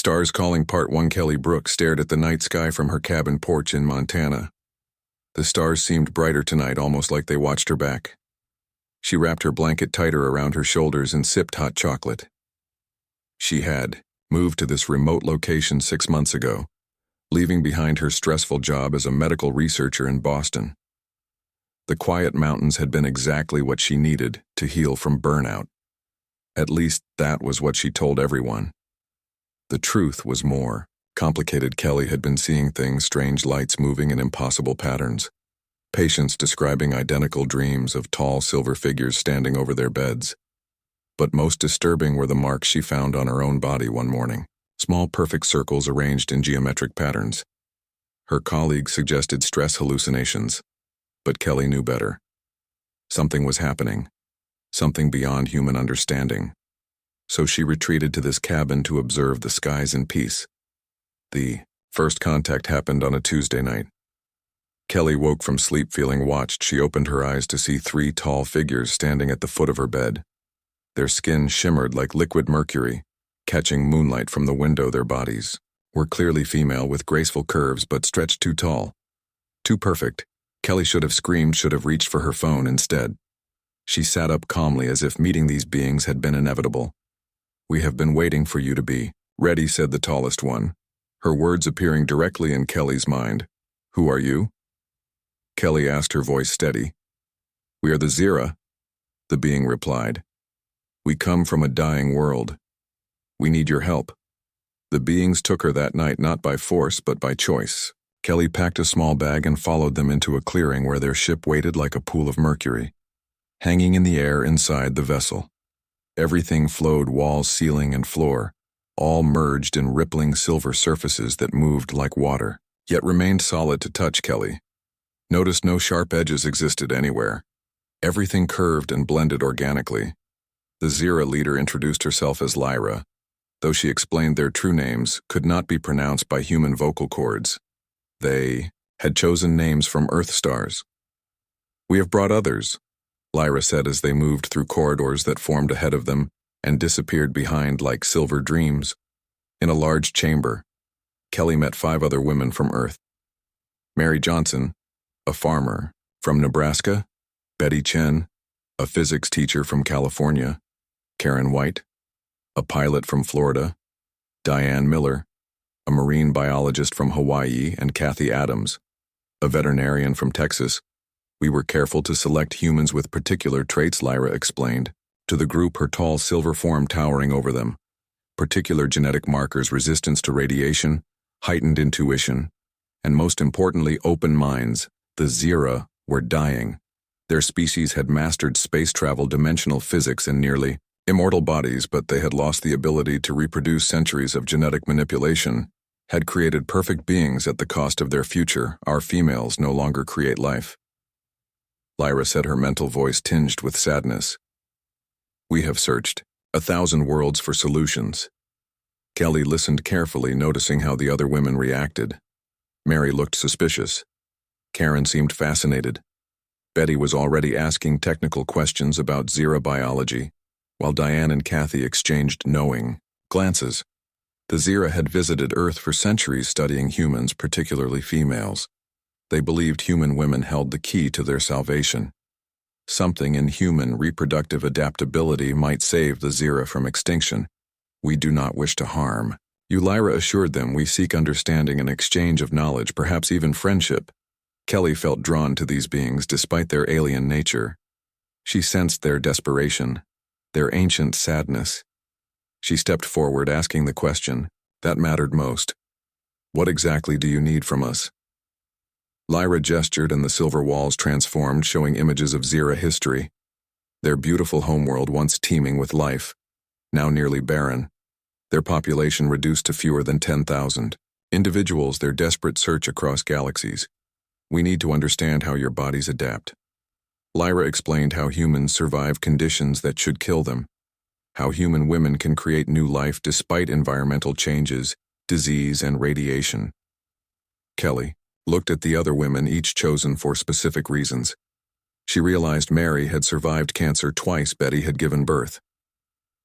Stars Calling Part 1. Kelly Brooks stared at the night sky from her cabin porch in Montana. The stars seemed brighter tonight, almost like they watched her back. She wrapped her blanket tighter around her shoulders and sipped hot chocolate. She had moved to this remote location 6 months ago, leaving behind her stressful job as a medical researcher in Boston. The quiet mountains had been exactly what she needed to heal from burnout. At least that was what she told everyone. The truth was more complicated. Kelly had been seeing things, strange lights moving in impossible patterns. Patients describing identical dreams of tall silver figures standing over their beds. But most disturbing were the marks she found on her own body one morning. Small perfect circles arranged in geometric patterns. Her colleagues suggested stress hallucinations, but Kelly knew better. Something was happening, something beyond human understanding. So she retreated to this cabin to observe the skies in peace. The first contact happened on a Tuesday night. Kelly woke from sleep feeling watched. She opened her eyes to see 3 tall figures standing at the foot of her bed. Their skin shimmered like liquid mercury, catching moonlight from the window. Their bodies were clearly female with graceful curves but stretched too tall. Too perfect. Kelly should have screamed, should have reached for her phone instead. She sat up calmly as if meeting these beings had been inevitable. "We have been waiting for you to be ready," said the tallest one, her words appearing directly in Kelly's mind. "Who are you?" Kelly asked, her voice steady. "We are the Zira," the being replied. "We come from a dying world. We need your help." The beings took her that night not by force but by choice. Kelly packed a small bag and followed them into a clearing where their ship waited like a pool of mercury, hanging in the air inside the vessel. Everything flowed, walls, ceiling, and floor, all merged in rippling silver surfaces that moved like water, yet remained solid to touch. Kelly noticed no sharp edges existed anywhere. Everything curved and blended organically. The Zira leader introduced herself as Lyra, though she explained their true names could not be pronounced by human vocal cords. They had chosen names from Earth stars. "We have brought others," Lyra said as they moved through corridors that formed ahead of them and disappeared behind like silver dreams. In a large chamber, Kelly met 5 other women from Earth. Mary Johnson, a farmer from Nebraska; Betty Chen, a physics teacher from California; Karen White, a pilot from Florida; Diane Miller, a marine biologist from Hawaii; and Kathy Adams, a veterinarian from Texas. "We were careful to select humans with particular traits," Lyra explained to the group, her tall silver form towering over them. "Particular genetic markers, resistance to radiation, heightened intuition, and most importantly, open minds. The Zira were dying. Their species had mastered space travel, dimensional physics, and nearly immortal bodies, but they had lost the ability to reproduce. Centuries of genetic manipulation had created perfect beings at the cost of their future. Our females no longer create life." Lyra said, her mental voice tinged with sadness. "We have searched 1,000 worlds for solutions." Kelly listened carefully, noticing how the other women reacted. Mary looked suspicious. Karen seemed fascinated. Betty was already asking technical questions about Zira biology, while Diane and Kathy exchanged knowing glances. The Zira had visited Earth for centuries, studying humans, particularly females. They believed human women held the key to their salvation. Something in human reproductive adaptability might save the Zira from extinction. "We do not wish to harm you," Lyra assured them. "We seek understanding and exchange of knowledge, perhaps even friendship." Kelly felt drawn to these beings despite their alien nature. She sensed their desperation, their ancient sadness. She stepped forward, asking the question that mattered most. "What exactly do you need from us?" Lyra gestured, and the silver walls transformed, showing images of Zira history. Their beautiful homeworld, once teeming with life, now nearly barren. Their population reduced to fewer than 10,000 individuals, their desperate search across galaxies. "We need to understand how your bodies adapt." Lyra explained how humans survive conditions that should kill them, how human women can create new life despite environmental changes, disease, and radiation. Kelly looked at the other women, each chosen for specific reasons. She realized Mary had survived cancer twice. Betty had given birth.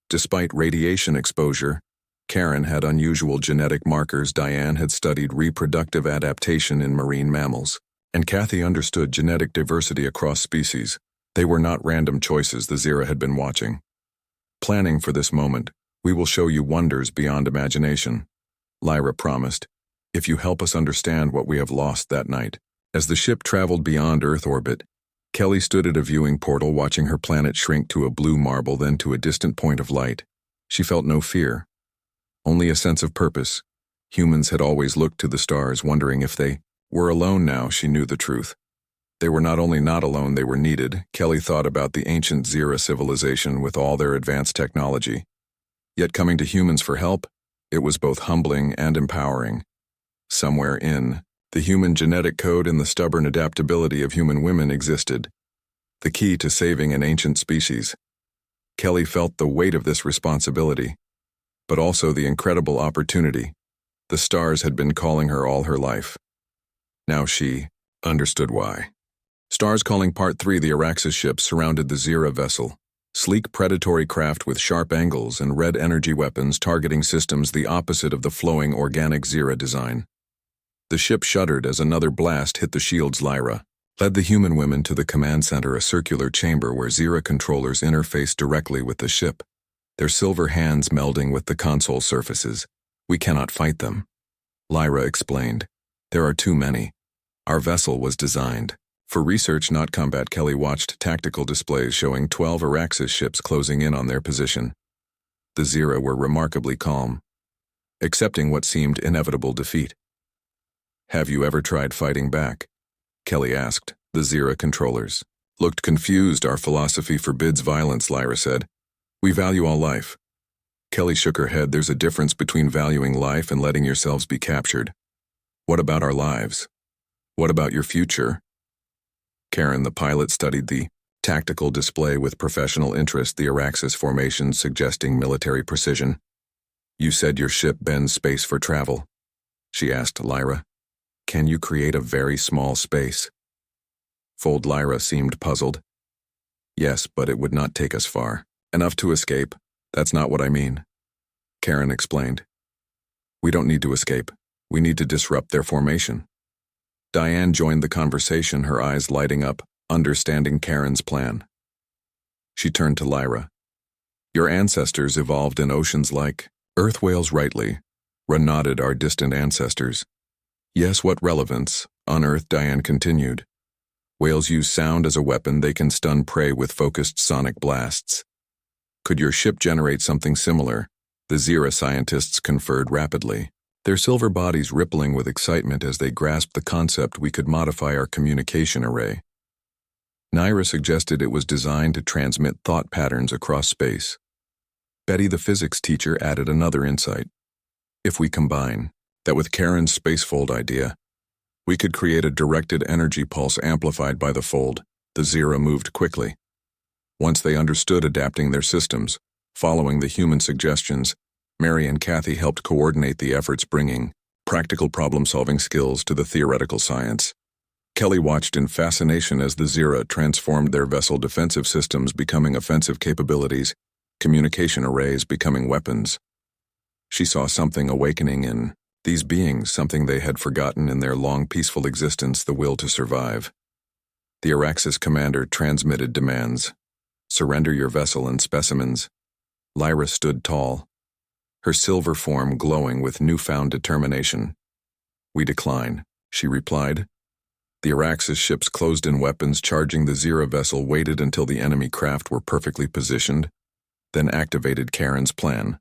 Despite radiation exposure, Karen had unusual genetic markers. Diane had studied reproductive adaptation in marine mammals, and Kathy understood genetic diversity across species. They were not random choices the Zira had been watching. Planning for this moment, we will show you wonders beyond imagination, Lyra promised, if you help us understand what we have lost that night. As the ship traveled beyond Earth orbit, Kelly stood at a viewing portal watching her planet shrink to a blue marble, then to a distant point of light. She felt no fear, only a sense of purpose. Humans had always looked to the stars, wondering if they were alone. Now she knew the truth. They were not only not alone, they were needed. Kelly thought about the ancient Zira civilization with all their advanced technology. Yet coming to humans for help, it was both humbling and empowering. Somewhere in the human genetic code and the stubborn adaptability of human women existed the key to saving an ancient species. Kelly felt the weight of this responsibility, but also the incredible opportunity. The stars had been calling her all her life. Now she understood why. Stars Calling Part 3. The Araxis ship surrounded the Zira vessel, sleek predatory craft with sharp angles and red energy weapons targeting systems the opposite of the flowing organic Zira design. The ship shuddered as another blast hit the shields. Lyra led the human women to the command center, a circular chamber where Zira controllers interfaced directly with the ship, their silver hands melding with the console surfaces. We cannot fight them, Lyra explained. There are too many. Our vessel was designed for research, not combat. Kelly watched tactical displays showing 12 Araxis ships closing in on their position. The Zira were remarkably calm, accepting what seemed inevitable defeat. Have you ever tried fighting back? Kelly asked. The Zira controllers looked confused. Our philosophy forbids violence, Lyra said. We value all life. Kelly shook her head. There's a difference between valuing life and letting yourselves be captured. What about our lives? What about your future? Karen, the pilot, studied the tactical display with professional interest, the Araxis formations suggesting military precision. You said your ship bends space for travel, she asked Lyra. Can you create a very small space? Fold. Lyra seemed puzzled. Yes, but it would not take us far. Enough to escape. That's not what I mean, Karen explained. We don't need to escape. We need to disrupt their formation. Diane joined the conversation, her eyes lighting up, understanding Karen's plan. She turned to Lyra. Your ancestors evolved in oceans like Earth whales. Rightly, Ra nodded. Our distant ancestors. Yes, what relevance? On Earth, Diane continued. Whales use sound as a weapon. They can stun prey with focused sonic blasts. Could your ship generate something similar? The Zira scientists conferred rapidly, their silver bodies rippling with excitement as they grasped the concept. We could modify our communication array. Naira suggested it was designed to transmit thought patterns across space. Betty, the physics teacher, added another insight. If we combine that with Karen's spacefold idea, we could create a directed energy pulse amplified by the fold. The Zira moved quickly. Once they understood adapting their systems, following the human suggestions, Mary and Kathy helped coordinate the efforts, bringing practical problem-solving skills to the theoretical science. Kelly watched in fascination as the Zira transformed their vessel defensive systems becoming offensive capabilities, communication arrays becoming weapons. She saw something awakening in these beings, something they had forgotten in their long peaceful existence, the will to survive. The Araxis commander transmitted demands. Surrender your vessel and specimens. Lyra stood tall, her silver form glowing with newfound determination. We decline, she replied. The Araxis ships closed in, weapons charging. The Zira vessel waited until the enemy craft were perfectly positioned, then activated Karen's plan.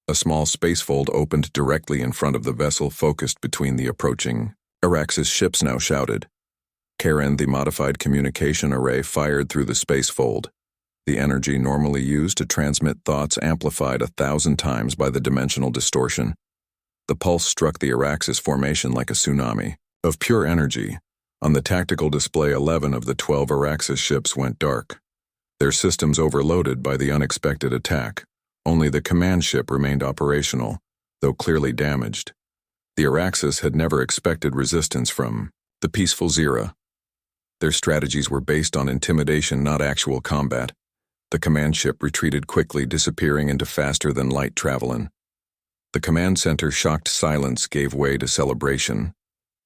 A small spacefold opened directly in front of the vessel, focused between the approaching Araxis ships. Now shouted. Karen, the modified communication array, fired through the spacefold. The energy normally used to transmit thoughts amplified 1,000 times by the dimensional distortion. The pulse struck the Araxis formation like a tsunami of pure energy. On the tactical display, 11 of the 12 Araxis ships went dark, their systems overloaded by the unexpected attack. Only the command ship remained operational, though clearly damaged. The Araxis had never expected resistance from the peaceful Zira. Their strategies were based on intimidation, not actual combat. The command ship retreated quickly, disappearing into faster-than-light travelin. The command center's shocked silence gave way to celebration.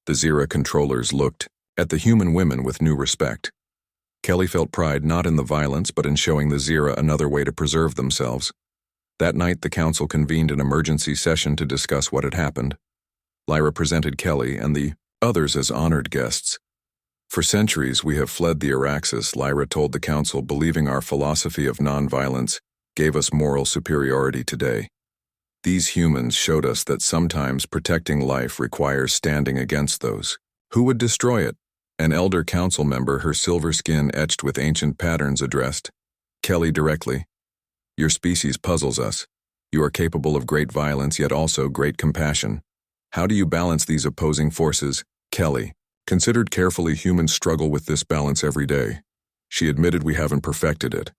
The Zira controllers looked at the human women with new respect. Kelly felt pride not in the violence but in showing the Zira another way to preserve themselves. That night, the council convened an emergency session to discuss what had happened. Lyra presented Kelly and the others as honored guests. For centuries, we have fled the Araxis, Lyra told the council, believing our philosophy of nonviolence gave us moral superiority today. These humans showed us that sometimes protecting life requires standing against those who would destroy it. An elder council member, her silver skin etched with ancient patterns, addressed Kelly directly. Your species puzzles us. You are capable of great violence, yet also great compassion. How do you balance these opposing forces? Kelly considered carefully. Humans struggle with this balance every day. She admitted we haven't perfected it.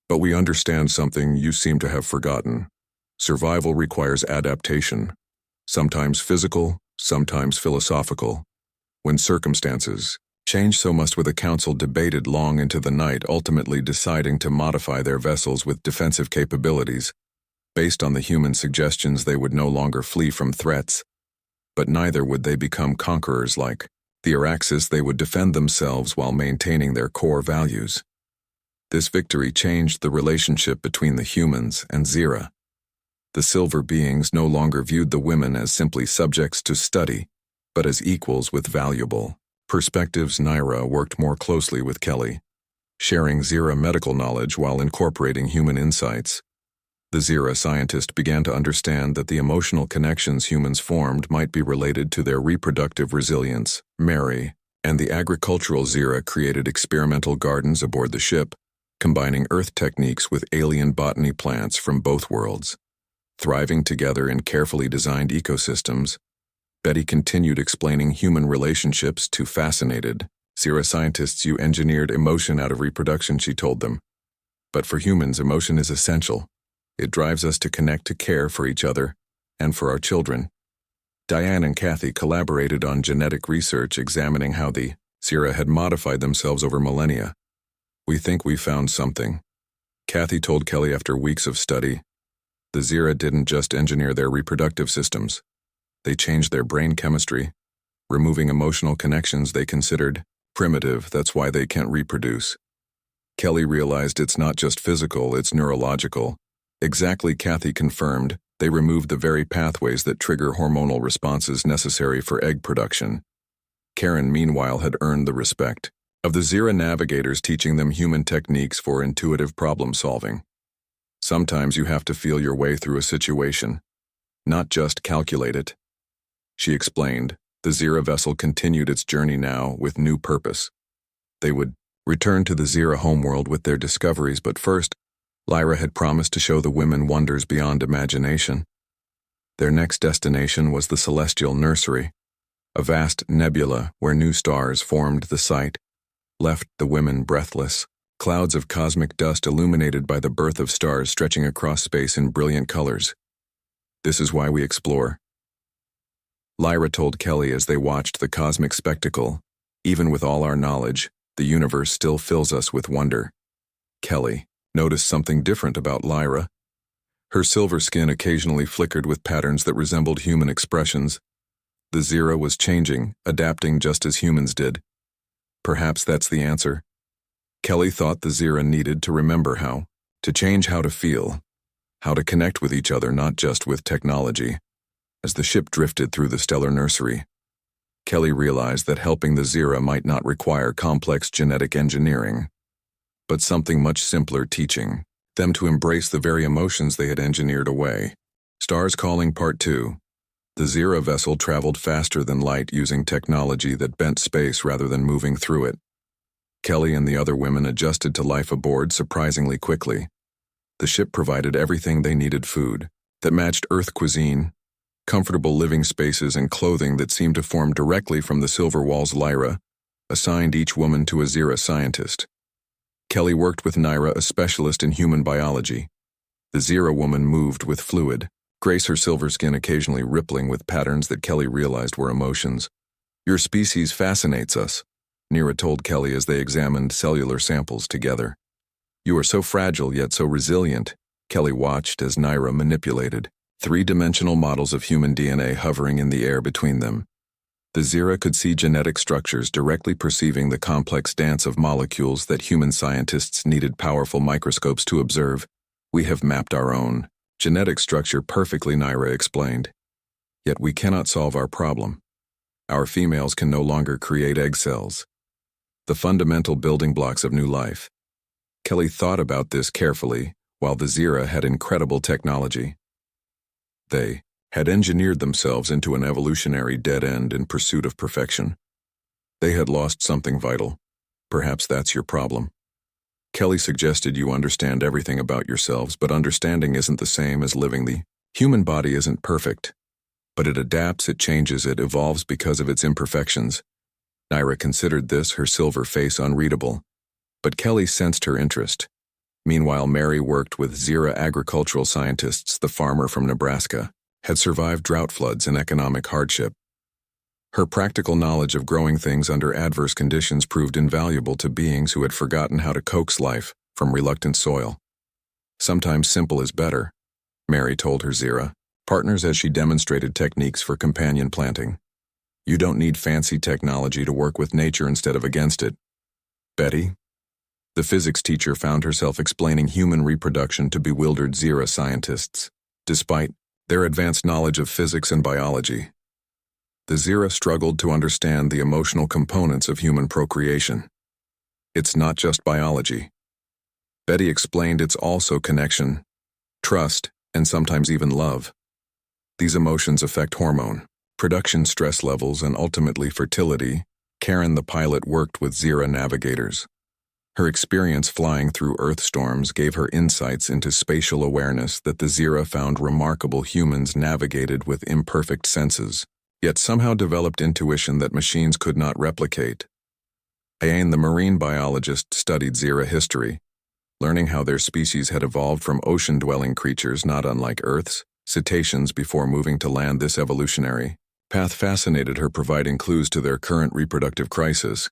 But we understand something you seem to have forgotten. Survival requires adaptation. Sometimes physical, sometimes philosophical. When circumstances change, so must we. The council debated long into the night, ultimately deciding to modify their vessels with defensive capabilities. Based on the human suggestions, they would no longer flee from threats. But neither would they become conquerors like the Araxis. They would defend themselves while maintaining their core values. This victory changed the relationship between the humans and Zira. The silver beings no longer viewed the women as simply subjects to study, but as equals with valuable perspectives. Naira worked more closely with Kelly, sharing Zira medical knowledge while incorporating human insights. The Zira scientist began to understand that the emotional connections humans formed might be related to their reproductive resilience. Mary and the agricultural Zira created experimental gardens aboard the ship, combining earth techniques with alien botany plants from both worlds. Thriving together in carefully designed ecosystems, Betty continued explaining human relationships to fascinated Zira scientists. You engineered emotion out of reproduction, she told them. But for humans, emotion is essential. It drives us to connect, to care for each other, and for our children. Diane and Kathy collaborated on genetic research examining how the Zira had modified themselves over millennia. We think we found something, Kathy told Kelly after weeks of study. The Zira didn't just engineer their reproductive systems. They changed their brain chemistry, removing emotional connections they considered primitive. That's why they can't reproduce. Kelly realized it's not just physical, it's neurological. Exactly, Kathy confirmed. They removed the very pathways that trigger hormonal responses necessary for egg production. Karen, meanwhile, had earned the respect of the Zira navigators, teaching them human techniques for intuitive problem solving. Sometimes you have to feel your way through a situation, not just calculate it. She explained. The Zira vessel continued its journey now with new purpose. They would return to the Zira homeworld with their discoveries, but first, Lyra had promised to show the women wonders beyond imagination. Their next destination was the Celestial Nursery, a vast nebula where new stars formed. The sight left the women breathless. Clouds of cosmic dust illuminated by the birth of stars stretching across space in brilliant colors. This is why we explore, Lyra told Kelly as they watched the cosmic spectacle. Even with all our knowledge, the universe still fills us with wonder. Kelly noticed something different about Lyra. Her silver skin occasionally flickered with patterns that resembled human expressions. The Zira was changing, adapting just as humans did. Perhaps that's the answer. Kelly thought the Zira needed to remember how to change, how to feel, how to connect with each other, not just with technology. As the ship drifted through the stellar nursery, Kelly realized that helping the Zira might not require complex genetic engineering, but something much simpler, teaching them to embrace the very emotions they had engineered away. Stars Calling Part 2. The Zira vessel traveled faster than light, using technology that bent space rather than moving through it. Kelly and the other women adjusted to life aboard surprisingly quickly. The ship provided everything they needed: food that matched Earth cuisine, comfortable living spaces, and clothing that seemed to form directly from the silver walls. Lyra assigned each woman to a Zira scientist. Kelly worked with Naira, a specialist in human biology. The Zira woman moved with fluid grace, her silver skin occasionally rippling with patterns that Kelly realized were emotions. Your species fascinates us, Naira told Kelly as they examined cellular samples together. You are so fragile yet so resilient. Kelly watched as Naira manipulated three-dimensional models of human DNA hovering in the air between them. The Zira could see genetic structures directly perceiving the complex dance of molecules that human scientists needed powerful microscopes to observe. We have mapped our own genetic structure perfectly, Naira explained. Yet we cannot solve our problem. Our females can no longer create egg cells, the fundamental building blocks of new life. Kelly thought about this carefully, while the Zira had incredible technology. They had engineered themselves into an evolutionary dead end in pursuit of perfection. They had lost something vital. Perhaps that's your problem. Kelly suggested you understand everything about yourselves, but understanding isn't the same as living. The human body isn't perfect, but it adapts, it changes, it evolves because of its imperfections. Naira considered this, her silver face unreadable, but Kelly sensed her interest. Meanwhile, Mary worked with Zira agricultural scientists. The farmer from Nebraska had survived drought floods and economic hardship. Her practical knowledge of growing things under adverse conditions proved invaluable to beings who had forgotten how to coax life from reluctant soil. Sometimes simple is better, Mary told her Zira partners as she demonstrated techniques for companion planting. You don't need fancy technology to work with nature instead of against it. Betty, the physics teacher, found herself explaining human reproduction to bewildered Zira scientists, despite their advanced knowledge of physics and biology. The Zira struggled to understand the emotional components of human procreation. It's not just biology. Betty explained, it's also connection, trust, and sometimes even love. These emotions affect hormone production, stress levels, and ultimately fertility. Karen, the pilot, worked with Zira navigators. Her experience flying through Earth storms gave her insights into spatial awareness that the Zira found remarkable. Humans navigated with imperfect senses, yet somehow developed intuition that machines could not replicate. Ayane, the marine biologist, studied Zira history, learning how their species had evolved from ocean-dwelling creatures not unlike Earth's cetaceans before moving to land. This evolutionary path fascinated her, providing clues to their current reproductive crisis.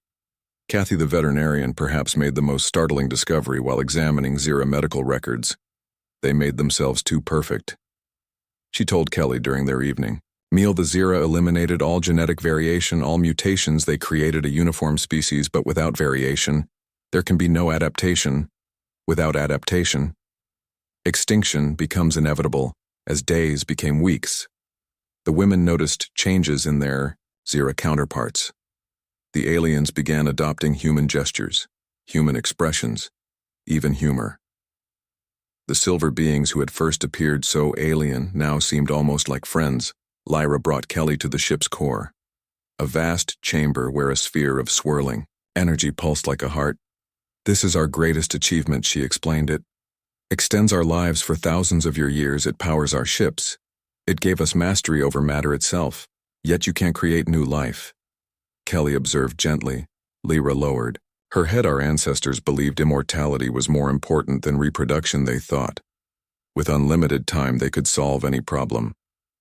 Kathy, the veterinarian, perhaps made the most startling discovery while examining Zira medical records. They made themselves too perfect. She told Kelly during their evening meal, the Zira eliminated all genetic variation, all mutations. They created a uniform species, but without variation, there can be no adaptation. Without adaptation, extinction becomes inevitable, as days became weeks. The women noticed changes in their Zira counterparts. The aliens began adopting human gestures, human expressions, even humor. The silver beings who had first appeared so alien now seemed almost like friends. Lyra brought Kelly to the ship's core, a vast chamber where a sphere of swirling energy pulsed like a heart. This is our greatest achievement, she explained. It extends our lives for thousands of your years. It powers our ships. It gave us mastery over matter itself. Yet you can't create new life, Kelly observed gently. Lyra lowered her head. Our ancestors believed immortality was more important than reproduction. They thought with unlimited time they could solve any problem.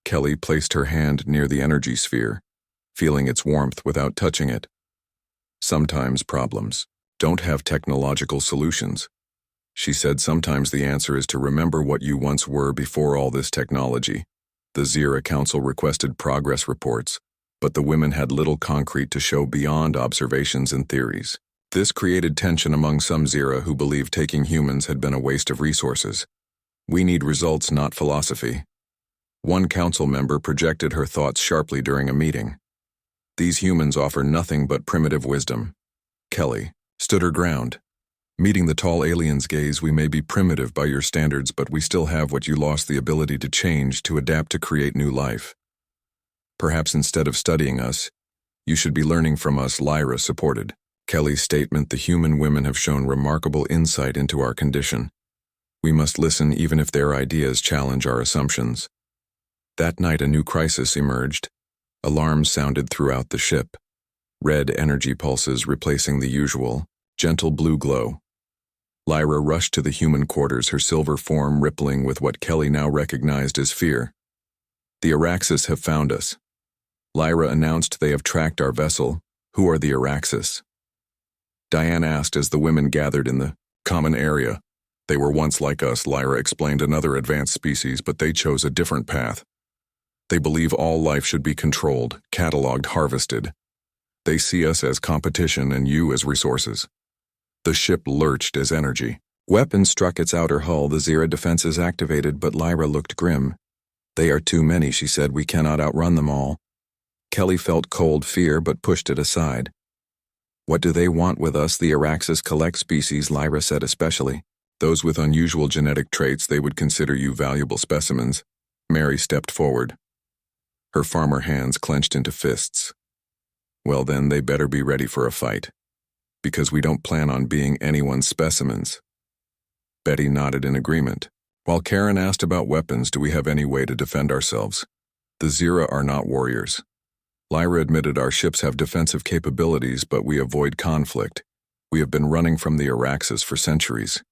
Kelly placed her hand near the energy sphere, feeling its warmth without touching it. Sometimes problems don't have technological solutions, she said. Sometimes the answer is to remember what you once were before all this technology. The Zira Council requested progress reports, but the women had little concrete to show beyond observations and theories. This created tension among some Zira who believed taking humans had been a waste of resources. We need results, not philosophy. One council member projected her thoughts sharply during a meeting. These humans offer nothing but primitive wisdom. Kelly stood her ground. Meeting the tall alien's gaze, we may be primitive by your standards, but we still have what you lost, the ability to change, to adapt, to create new life. Perhaps instead of studying us, you should be learning from us, Lyra supported Kelly's statement. The human women have shown remarkable insight into our condition. We must listen even if their ideas challenge our assumptions. That night a new crisis emerged. Alarms sounded throughout the ship. Red energy pulses replacing the usual gentle blue glow. Lyra rushed to the human quarters, her silver form rippling with what Kelly now recognized as fear. The Araxis have found us. Lyra announced. They have tracked our vessel. Who are the Araxis? Diane asked as the women gathered in the common area. They were once like us, Lyra explained, another advanced species, but they chose a different path. They believe all life should be controlled, cataloged, harvested. They see us as competition and you as resources. The ship lurched as energy. Weapons struck its outer hull, the Zira defenses activated, but Lyra looked grim. They are too many, she said. We cannot outrun them all. Kelly felt cold fear but pushed it aside. What do they want with us? The Araxes collect species, Lyra said, especially those with unusual genetic traits. They would consider you valuable specimens. Mary stepped forward. Her farmer hands clenched into fists. Well then, they better be ready for a fight. Because we don't plan on being anyone's specimens. Betty nodded in agreement. While Karen asked about weapons, do we have any way to defend ourselves? The Zira are not warriors. Lyra admitted our ships have defensive capabilities, but we avoid conflict. We have been running from the Araxes for centuries.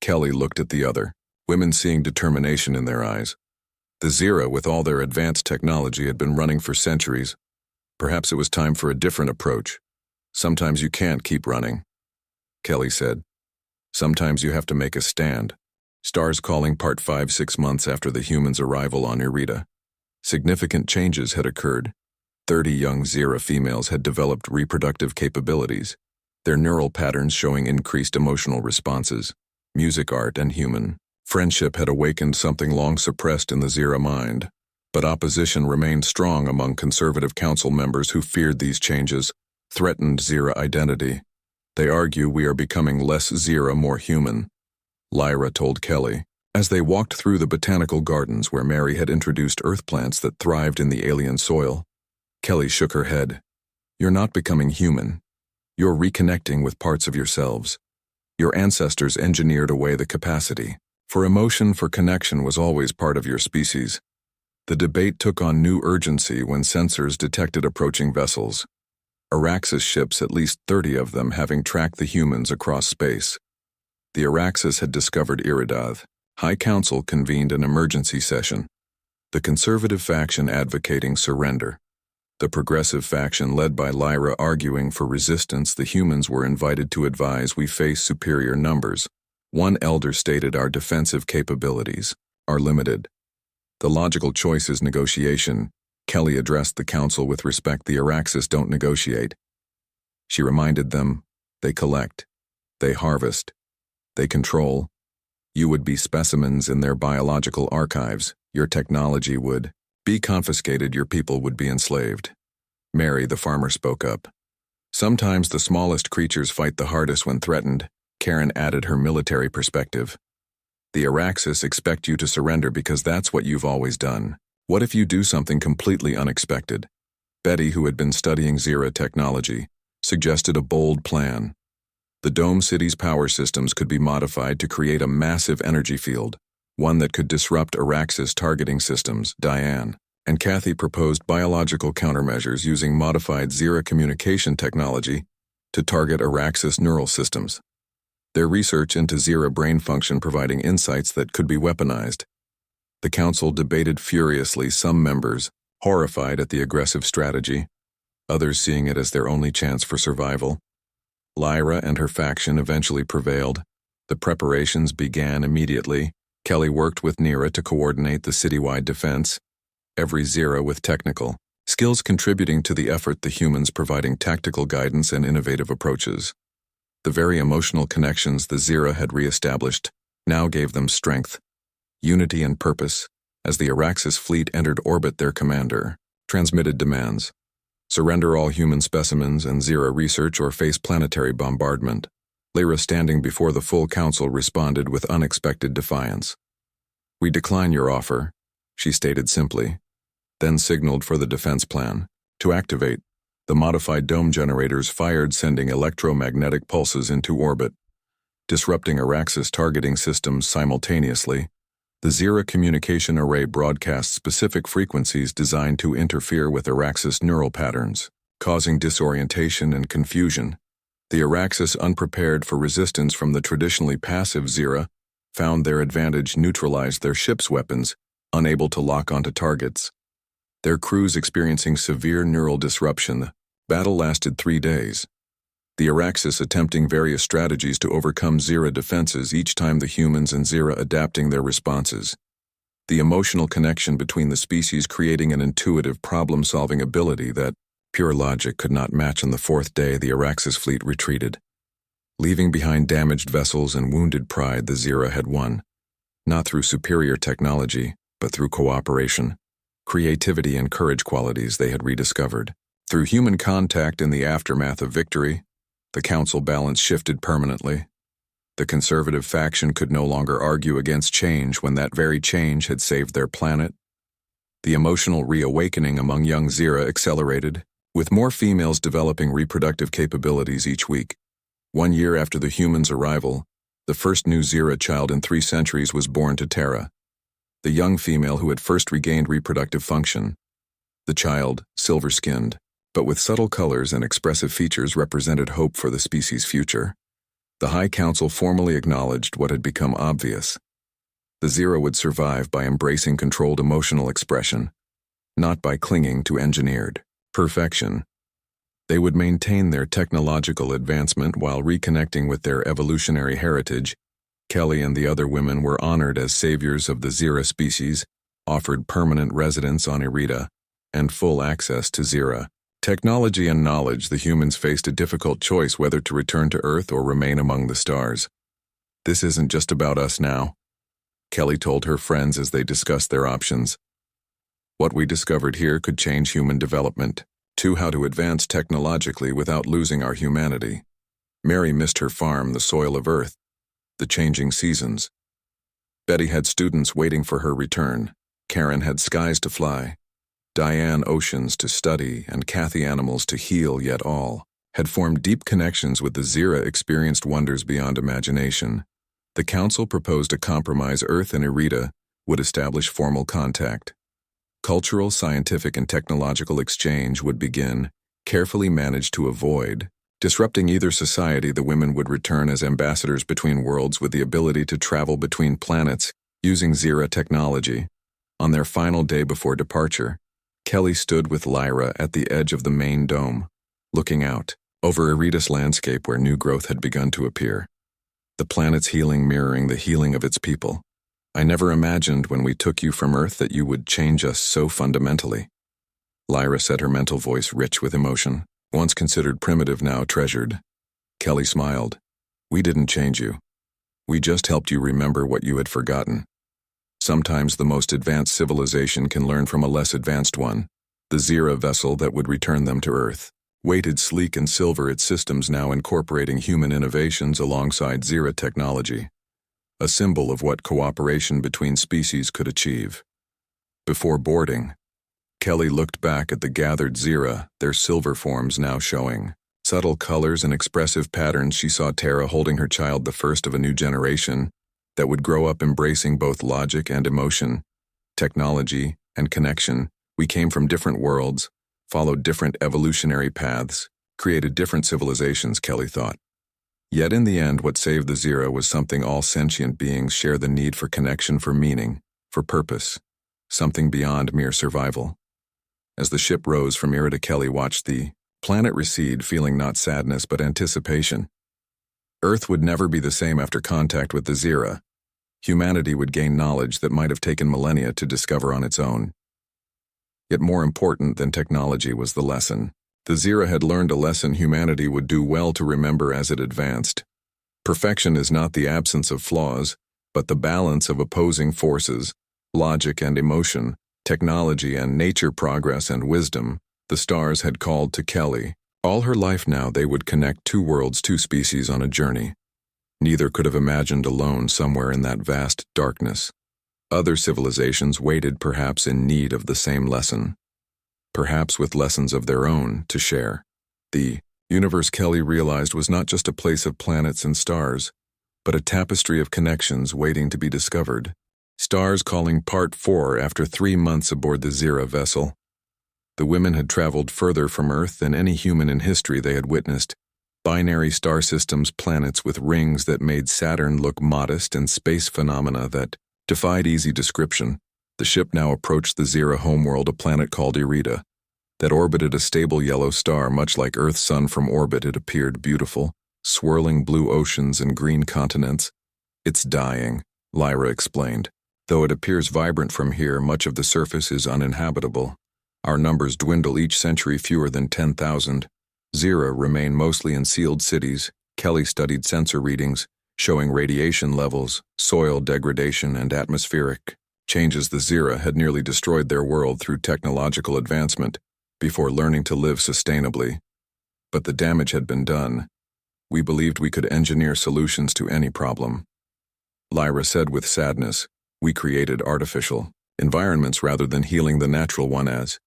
Kelly looked at the other, women seeing determination in their eyes. The Zira, with all their advanced technology, had been running for centuries. Perhaps it was time for a different approach. Sometimes you can't keep running, Kelly said. Sometimes you have to make a stand. Stars Calling Part 5. 6 months after the humans' arrival on Irida. Significant changes had occurred. 30 young Zira females had developed reproductive capabilities, their neural patterns showing increased emotional responses. Music, art, and human friendship had awakened something long suppressed in the Zira mind. But opposition remained strong among conservative council members who feared these changes threatened Zira identity. They argue we are becoming less Zira, more human, Lyra told Kelly, as they walked through the botanical gardens where Mary had introduced earth plants that thrived in the alien soil. Kelly shook her head. You're not becoming human. You're reconnecting with parts of yourselves. Your ancestors engineered away the capacity. For emotion, for connection was always part of your species. The debate took on new urgency when sensors detected approaching vessels. Araxes ships, at least 30 of them, having tracked the humans across space. The Araxes had discovered Iridath. High Council convened an emergency session. The conservative faction advocating surrender. The progressive faction led by Lyra arguing for resistance. The humans were invited to advise. We face superior numbers. One elder stated our defensive capabilities are limited. The logical choice is negotiation. Kelly addressed the council with respect. The Araxes don't negotiate. She reminded them, they collect, they harvest, they control. You would be specimens in their biological archives. Your technology would be confiscated. Your people would be enslaved. Mary, the farmer, spoke up. Sometimes the smallest creatures fight the hardest when threatened. Karen added her military perspective. The Araxes expect you to surrender because that's what you've always done. What if you do something completely unexpected? Betty, who had been studying Zira technology, suggested a bold plan. The Dome City's power systems could be modified to create a massive energy field, one that could disrupt Araxes targeting systems. Diane and Kathy proposed biological countermeasures using modified Zira communication technology to target Araxes neural systems. Their research into Zira brain function providing insights that could be weaponized. The council debated furiously, some members horrified at the aggressive strategy, others seeing it as their only chance for survival. Lyra and her faction eventually prevailed. The preparations began immediately. Kelly worked with Nira to coordinate the citywide defense, every Zira with technical skills contributing to the effort, the humans providing tactical guidance and innovative approaches. The very emotional connections the Zira had re-established now gave them strength, unity and purpose. As the Araxes fleet entered orbit, their commander transmitted demands. Surrender all human specimens and Zira research or face planetary bombardment. Lyra, standing before the full council, responded with unexpected defiance. We decline your offer, she stated simply, then signaled for the defense plan. To activate, the modified dome generators fired, sending electromagnetic pulses into orbit, disrupting Araxes targeting systems simultaneously. The Zira communication array broadcast specific frequencies designed to interfere with Araxes neural patterns, causing disorientation and confusion. The Araxes, unprepared for resistance from the traditionally passive Zira, found their advantage, neutralized their ship's weapons, unable to lock onto targets. Their crews experiencing severe neural disruption. The battle lasted 3 days. the Araxis attempting various strategies to overcome Zira defenses, each time the humans and Zira adapting their responses. The emotional connection between the species creating an intuitive problem-solving ability that pure logic could not match. On the fourth day, the Araxis fleet retreated. Leaving behind damaged vessels and wounded pride, the Zira had won, not through superior technology, but through cooperation, creativity and courage, qualities they had rediscovered. Through human contact in the aftermath of victory, the council balance shifted permanently. The conservative faction could no longer argue against change when that very change had saved their planet. The emotional reawakening among young Zira accelerated, with more females developing reproductive capabilities each week. 1 year after the humans' arrival, the first new Zira child in 3 centuries was born to Terra, the young female who had first regained reproductive function. The child, silver-skinned, but with subtle colors and expressive features, represented hope for the species' future. The High Council formally acknowledged what had become obvious. The Zira would survive by embracing controlled emotional expression, not by clinging to engineered perfection. They would maintain their technological advancement while reconnecting with their evolutionary heritage. Kelly and the other women were honored as saviors of the Zira species, offered permanent residence on Irida, and full access to Zira technology and knowledge. The humans faced a difficult choice whether to return to Earth or remain among the stars. "This isn't just about us now," Kelly told her friends as they discussed their options. "What we discovered here could change human development, to how to advance technologically without losing our humanity." Mary missed her farm, the soil of Earth, the changing seasons. Betty had students waiting for her return. Karen had skies to fly, Diane oceans to study, and Kathy animals to heal, yet all had formed deep connections with the Zira, experienced wonders beyond imagination. The council proposed a compromise. Earth and Irida would establish formal contact. Cultural, scientific, and technological exchange would begin, carefully managed to avoid disrupting either society. The women would return as ambassadors between worlds with the ability to travel between planets using Zira technology. On their final day before departure, Kelly stood with Lyra at the edge of the main dome, looking out over Irida's landscape where new growth had begun to appear. The planet's healing mirroring the healing of its people. "I never imagined when we took you from Earth that you would change us so fundamentally," Lyra said, her mental voice rich with emotion. "Once considered primitive, now treasured." Kelly smiled. "We didn't change you. We just helped you remember what you had forgotten. Sometimes the most advanced civilization can learn from a less advanced one." The Zira vessel that would return them to Earth weighted sleek and silver, its systems now incorporating human innovations alongside Zira technology, a symbol of what cooperation between species could achieve. Before boarding, Kelly looked back at the gathered Zira, their silver forms now showing subtle colors and expressive patterns. She saw Terra holding her child, the first of a new generation that would grow up embracing both logic and emotion, technology and connection. "We came from different worlds, followed different evolutionary paths, created different civilizations," Kelly thought. Yet in the end, what saved the Zira was something all sentient beings share: the need for connection, for meaning, for purpose, something beyond mere survival. As the ship rose from Irida, Kelly watched the planet recede, feeling not sadness but anticipation. Earth would never be the same after contact with the Zira. Humanity would gain knowledge that might have taken millennia to discover on its own. Yet more important than technology was the lesson. The Zira had learned a lesson humanity would do well to remember as it advanced. Perfection is not the absence of flaws, but the balance of opposing forces, logic and emotion, technology and nature, progress and wisdom. The stars had called to Kelly. All her life now they would connect two worlds, two species on a journey. Neither could have imagined alone somewhere in that vast darkness. Other civilizations waited, perhaps in need of the same lesson. Perhaps with lessons of their own to share. The universe, Kelly realized, was not just a place of planets and stars, but a tapestry of connections waiting to be discovered. Stars Calling Part 4. After 3 months aboard the Zira vessel, the women had traveled further from Earth than any human in history. They had witnessed binary star systems, planets with rings that made Saturn look modest, and space phenomena that defied easy description. The ship now approached the Zira homeworld, a planet called Irida. that orbited a stable yellow star much like Earth's sun from orbit. It appeared beautiful, swirling blue oceans and green continents. "It's dying," Lyra explained. "Though it appears vibrant from here, much of the surface is uninhabitable. Our numbers dwindle each century, fewer than 10,000. Zira remain mostly in sealed cities." Kelly studied sensor readings, showing radiation levels, soil degradation, and atmospheric changes. The Zira had nearly destroyed their world through technological advancement before learning to live sustainably. But the damage had been done. "We believed we could engineer solutions to any problem," Lyra said with sadness. "We created artificial environments rather than healing the natural one." As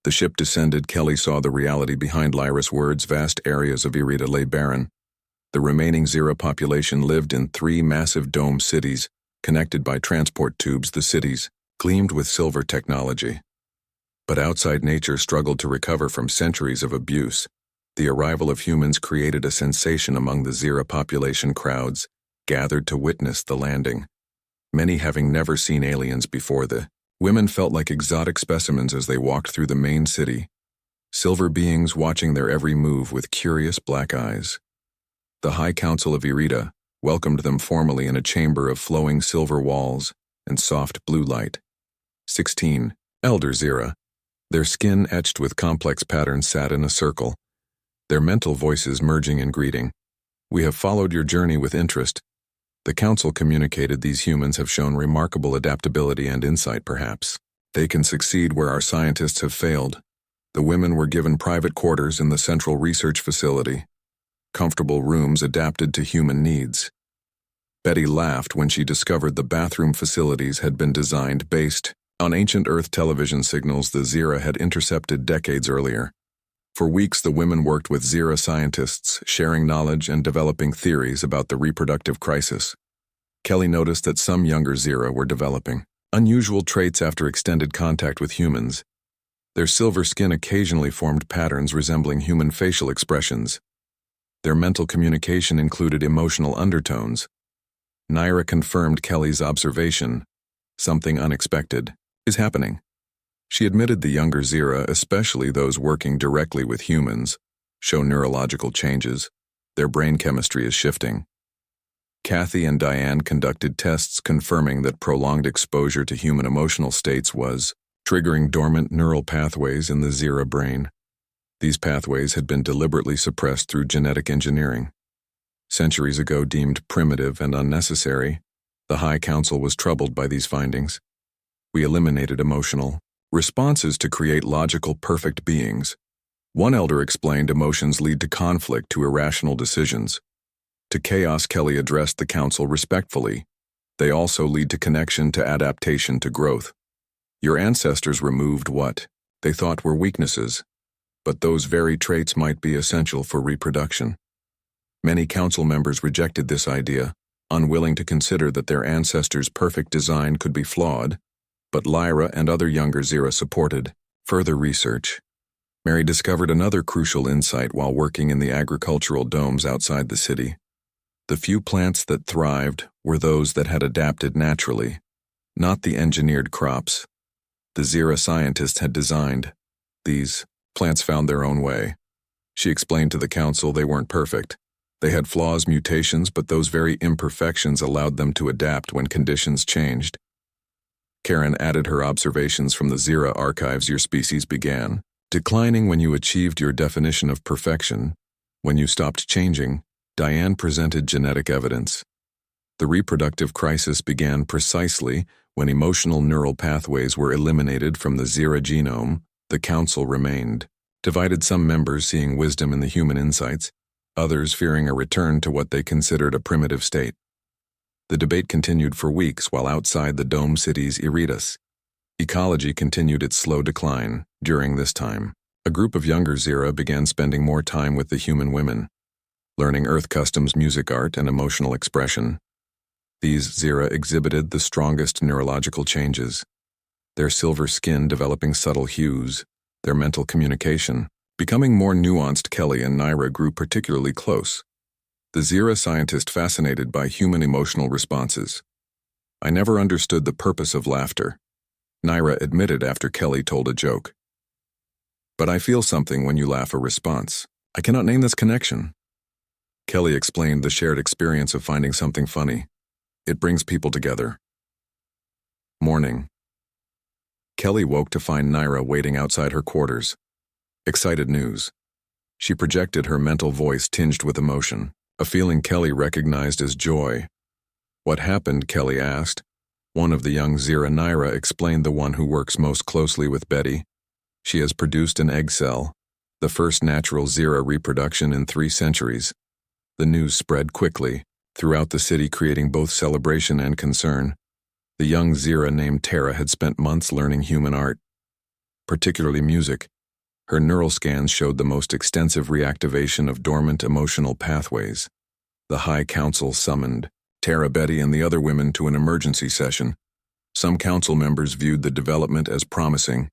the ship descended, Kelly saw the reality behind Lyra's words. Vast areas of Irida lay barren. The remaining Zira population lived in 3 massive dome cities, connected by transport tubes. The cities gleamed with silver technology. But outside nature struggled to recover from centuries of abuse. The arrival of humans created a sensation among the Zira population. Crowds gathered to witness the landing, many having never seen aliens before. The women felt like exotic specimens as they walked through the main city, silver beings watching their every move with curious black eyes. The High Council of Irida welcomed them formally in a chamber of flowing silver walls and soft blue light. 16 Elder Zira, their skin etched with complex patterns, sat in a circle, their mental voices merging in greeting. "We have followed your journey with interest." The council communicated, "These humans have shown remarkable adaptability and insight. Perhaps they can succeed where our scientists have failed." The women were given private quarters in the central research facility, comfortable rooms adapted to human needs. Betty laughed when she discovered the bathroom facilities had been designed based on ancient Earth television signals the Zira had intercepted decades earlier. For weeks, the women worked with Zira scientists, sharing knowledge and developing theories about the reproductive crisis. Kelly noticed that some younger Zira were developing unusual traits after extended contact with humans. Their silver skin occasionally formed patterns resembling human facial expressions. Their mental communication included emotional undertones. Naira confirmed Kelly's observation. "Something unexpected is happening." She admitted the younger Zira, especially those working directly with humans, show neurological changes. Their brain chemistry is shifting. Kathy and Diane conducted tests confirming that prolonged exposure to human emotional states was triggering dormant neural pathways in the Zira brain. These pathways had been deliberately suppressed through genetic engineering. Centuries ago deemed primitive and unnecessary, the High Council was troubled by these findings. "We eliminated emotional responses to create logical, perfect beings." One elder explained, "Emotions lead to conflict, to irrational decisions, to chaos." Kelly addressed the council respectfully. "They also lead to connection, to adaptation, to growth. Your ancestors removed what they thought were weaknesses, but those very traits might be essential for reproduction." Many council members rejected this idea, unwilling to consider that their ancestors' perfect design could be flawed, but Lyra and other younger Zira supported further research. Mary discovered another crucial insight while working in the agricultural domes outside the city. The few plants that thrived were those that had adapted naturally, not the engineered crops the Zira scientists had designed. These plants found their own way. She explained to the council they weren't perfect. They had flaws, mutations, but those very imperfections allowed them to adapt when conditions changed. Karen added her observations from the Zira archives. "Your species began declining when you achieved your definition of perfection. When you stopped changing," Diane presented genetic evidence. "The reproductive crisis began precisely when emotional neural pathways were eliminated from the Zira genome." The council remained divided, some members seeing wisdom in the human insights, others fearing a return to what they considered a primitive state. The debate continued for weeks while outside the dome city's Iridas. Ecology continued its slow decline. During this time, a group of younger Zira began spending more time with the human women, learning Earth customs, music, art, and emotional expression. These Zira exhibited the strongest neurological changes, their silver skin developing subtle hues, their mental communication becoming more nuanced. Kelly and Naira grew particularly close, the Zira scientist fascinated by human emotional responses. "I never understood the purpose of laughter," Naira admitted after Kelly told a joke. But I feel something when you laugh. A response. I cannot name this connection. Kelly explained the shared experience of finding something funny. It brings people together. Morning. Kelly woke to find Naira waiting outside her quarters. Excited news. She projected her mental voice tinged with emotion, a feeling Kelly recognized as joy. What happened? Kelly asked. One of the young Zira. Naira explained, the one who works most closely with Betty. She has produced an egg cell, the first natural Zira reproduction in 3 centuries. The news spread quickly throughout the city, creating both celebration and concern. The young Zira named Tara had spent months learning human art, particularly music. Her neural scans showed the most extensive reactivation of dormant emotional pathways. The High Council summoned Tara, Betty, and the other women to an emergency session. Some council members viewed the development as promising,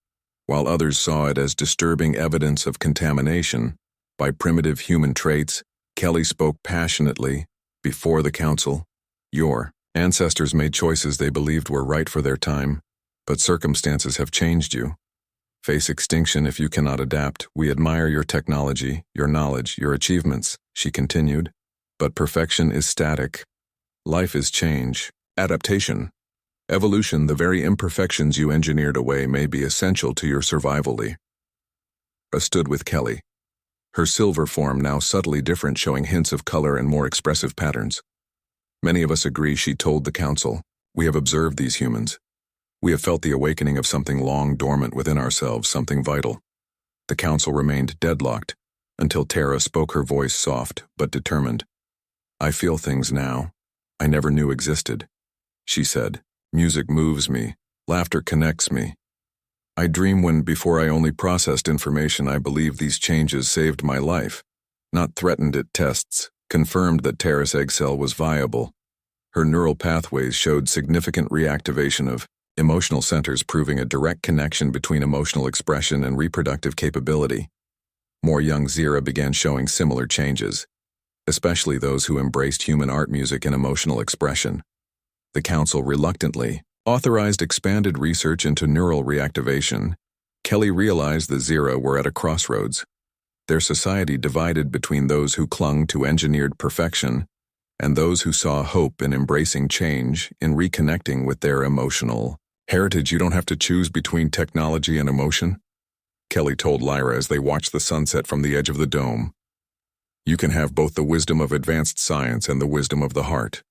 while others saw it as disturbing evidence of contamination by primitive human traits. Kelly spoke passionately before the council. Your ancestors made choices they believed were right for their time, but circumstances have changed you. Face extinction if you cannot adapt. We admire your technology, your knowledge, your achievements, she continued. But perfection is static. Life is change, adaptation, evolution. The very imperfections you engineered away may be essential to your survival. Lee stood with Kelly, her silver form now subtly different, showing hints of color and more expressive patterns. Many of us agree, she told the council. We have observed these humans. We have felt the awakening of something long dormant within ourselves, something vital. The council remained deadlocked until Tara spoke, her voice soft but determined. I feel things now I never knew existed, she said. Music moves me, laughter connects me. I dream when before I only processed information. I believe these changes saved my life, not threatened it. Tests confirmed that Tara's egg cell was viable. Her neural pathways showed significant reactivation of emotional centers, proving a direct connection between emotional expression and reproductive capability. More young Zira began showing similar changes, especially those who embraced human art, music, and emotional expression. The council reluctantly authorized expanded research into neural reactivation. Kelly realized the Zira were at a crossroads. Their society divided between those who clung to engineered perfection and those who saw hope in embracing change, in reconnecting with their emotional heritage. You don't have to choose between technology and emotion, Kelly told Lyra as they watched the sunset from the edge of the dome. You can have both the wisdom of advanced science and the wisdom of the heart.